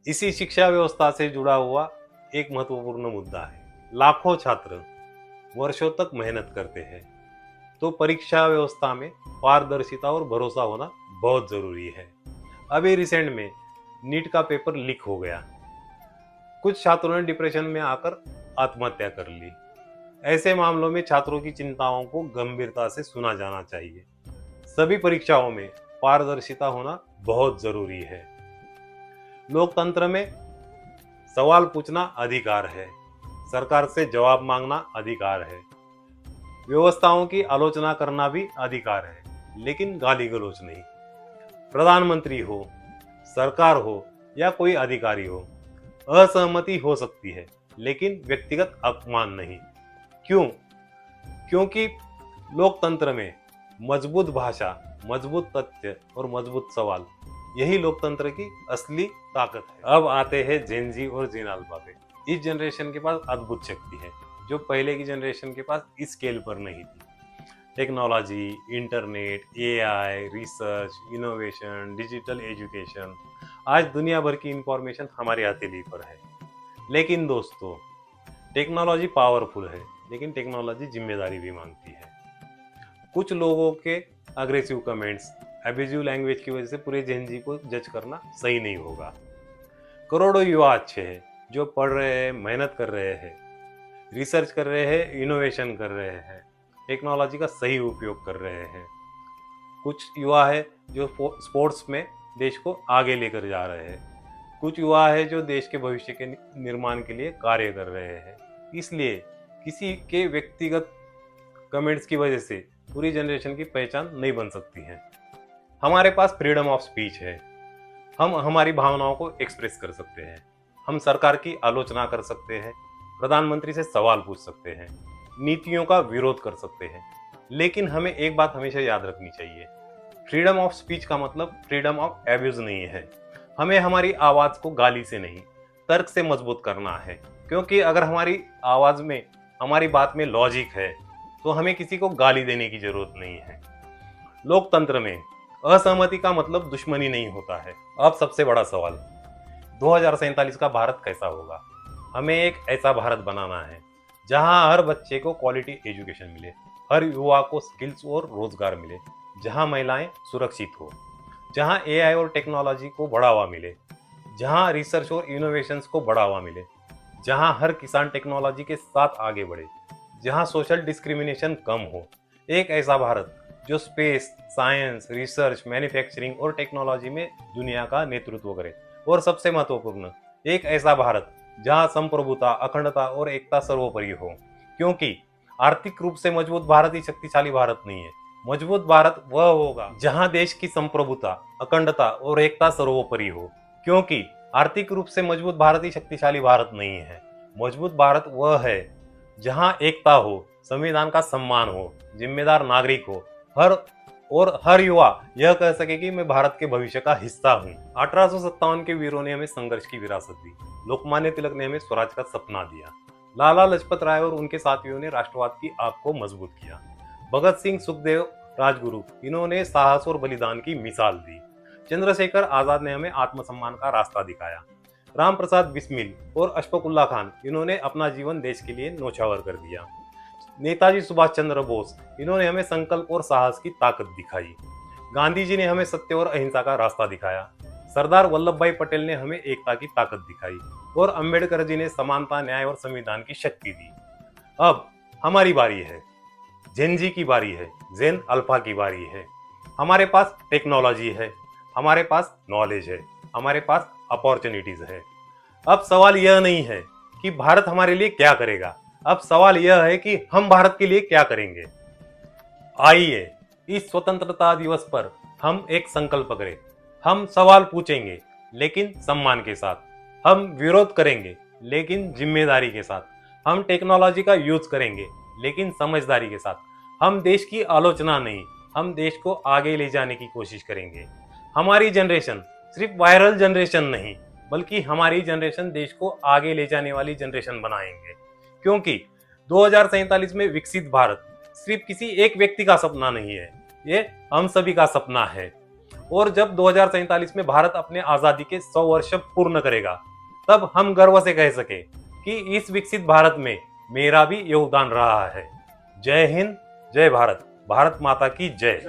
इसी शिक्षा व्यवस्था से जुड़ा हुआ एक महत्वपूर्ण मुद्दा है। लाखों छात्र वर्षों तक मेहनत करते हैं, तो परीक्षा व्यवस्था में पारदर्शिता और भरोसा होना बहुत जरूरी है। अभी रिसेंट में नीट का पेपर लीक हो गया। कुछ छात्रों ने डिप्रेशन में आकर आत्महत्या कर ली। ऐसे मामलों में छात्रों की चिंताओं को गंभीरता से सुना जाना चाहिए। सभी परीक्षाओं में पारदर्शिता होना बहुत जरूरी है। लोकतंत्र में सवाल पूछना अधिकार है, सरकार से जवाब मांगना अधिकार है, व्यवस्थाओं की आलोचना करना भी अधिकार है, लेकिन गाली गलौज नहीं। प्रधानमंत्री हो, सरकार हो या कोई अधिकारी हो, असहमति हो सकती है, लेकिन व्यक्तिगत अपमान नहीं। क्यों? क्योंकि लोकतंत्र में मजबूत भाषा, मजबूत तथ्य और मजबूत सवाल, यही लोकतंत्र की असली ताकत है। अब आते हैं जेन जी और जेन अल्फा पे। इस जनरेशन के पास अद्भुत शक्ति है, जो पहले की जनरेशन के पास इस स्केल पर नहीं थी। Technology, internet, AI, research, innovation, digital education, आज दुनिया भर की इंफॉर्मेशन हमारी हथेली पर है। लेकिन दोस्तों, टेक्नोलॉजी पावरफुल है, लेकिन टेक्नोलॉजी जिम्मेदारी भी मांगती है। कुछ लोगों के अग्रेसिव कमेंट्स, एब्यूजिव लैंग्वेज की वजह से पूरे जेन जी को जज करना सही नहीं होगा। करोड़ों युवा अच्छे हैं, जो पढ़ रहे हैं, मेहनत कर रहे हैं, रिसर्च कर रहे हैं, इनोवेशन कर रहे हैं, टेक्नोलॉजी का सही उपयोग कर रहे हैं। कुछ युवा है जो स्पोर्ट्स में देश को आगे लेकर जा रहे हैं। कुछ युवा है जो देश के भविष्य के निर्माण के लिए कार्य कर रहे हैं। इसलिए किसी के व्यक्तिगत कमेंट्स की वजह से पूरी जनरेशन की पहचान नहीं बन सकती है। हमारे पास फ्रीडम ऑफ स्पीच है। हम हमारी भावनाओं को एक्सप्रेस कर सकते हैं। हम सरकार की आलोचना कर सकते हैं, प्रधानमंत्री से सवाल पूछ सकते हैं, नीतियों का विरोध कर सकते हैं। लेकिन हमें एक बात हमेशा याद रखनी चाहिए, फ्रीडम ऑफ स्पीच का मतलब फ्रीडम ऑफ एब्यूज नहीं है। हमें हमारी आवाज को गाली से नहीं, तर्क से मजबूत करना है। क्योंकि अगर हमारी आवाज में, हमारी बात में लॉजिक है, तो हमें किसी को गाली देने की जरूरत नहीं है। लोकतंत्र में असहमति का मतलब दुश्मनी नहीं होता है। अब सबसे बड़ा सवाल, 2047 का भारत कैसा होगा? हमें एक ऐसा भारत बनाना है जहां हर बच्चे को क्वालिटी एजुकेशन मिले, हर युवा को स्किल्स और रोजगार मिले, जहां महिलाएं सुरक्षित हो, जहां एआई और टेक्नोलॉजी को बढ़ावा मिले, जहां रिसर्च और इनोवेशंस को बढ़ावा मिले, जहां हर किसान टेक्नोलॉजी के साथ आगे बढ़े, जहां सोशल डिस्क्रिमिनेशन कम हो। एक ऐसा भारत जो स्पेस, साइंस, रिसर्च, मैन्युफैक्चरिंग और टेक्नोलॉजी में दुनिया का नेतृत्व करे। और सबसे महत्वपूर्ण, एक ऐसा भारत जहां संप्रभुता, अखंडता और एकता सर्वोपरि हो। क्योंकि आर्थिक रूप से मजबूत भारत ही शक्तिशाली भारत नहीं है। मजबूत भारत वह होगा जहां देश की संप्रभुता, अखंडता और एकता सर्वोपरि हो। क्योंकि आर्थिक रूप से मजबूत भारत ही शक्तिशाली भारत नहीं है। मजबूत भारत वह है जहां एकता हो, संविधान का सम्मान हो, जिम्मेदार नागरिक हो, हर युवा यह कह सके कि मैं भारत के भविष्य का हिस्सा हूँ। 1857 के वीरों ने हमें संघर्ष की विरासत दी। लोकमान्य तिलक ने हमें स्वराज का सपना दिया। लाला लाजपत राय और उनके साथियों ने राष्ट्रवाद की आग को मजबूत किया। भगत सिंह, सुखदेव, राजगुरु, इन्होंने साहस और बलिदान की मिसाल दी। चंद्रशेखर आजाद ने हमें आत्मसम्मान का रास्ता दिखाया। राम प्रसाद बिस्मिल और अशफाकुल्लाह खान, इन्होंने अपना जीवन देश के लिए न्योछावर कर दिया। नेताजी सुभाष चंद्र बोस, इन्होंने हमें संकल्प और साहस की ताकत दिखाई। गांधी जी ने हमें सत्य और अहिंसा का रास्ता दिखाया। सरदार वल्लभ भाई पटेल ने हमें एकता की ताकत दिखाई। और अंबेडकर जी ने समानता, न्याय और संविधान की शक्ति दी। अब हमारी बारी है, जेन जी की बारी है, जेन अल्फा की बारी है। हमारे पास टेक्नोलॉजी है, हमारे पास नॉलेज है, हमारे पास अपॉर्चुनिटीज है। अब सवाल यह नहीं है कि भारत हमारे लिए क्या करेगा, अब सवाल यह है कि हम भारत के लिए क्या करेंगे। आइए इस स्वतंत्रता दिवस पर हम एक संकल्प करें। हम सवाल पूछेंगे, लेकिन सम्मान के साथ। हम विरोध करेंगे, लेकिन जिम्मेदारी के साथ। हम टेक्नोलॉजी का यूज करेंगे, लेकिन समझदारी के साथ। हम देश की आलोचना नहीं, हम देश को आगे ले जाने की कोशिश करेंगे। हमारी जनरेशन सिर्फ वायरल जनरेशन नहीं, बल्कि हमारी जनरेशन देश को आगे ले जाने वाली जनरेशन बनाएंगे। क्योंकि 2047 में विकसित भारत सिर्फ किसी एक व्यक्ति का सपना नहीं है, ये हम सभी का सपना है। और जब 2047 में भारत अपने आजादी के 100 वर्ष पूर्ण करेगा, तब हम गर्व से कह सके कि इस विकसित भारत में मेरा भी योगदान रहा है। जय हिंद, जय भारत, भारत माता की जय।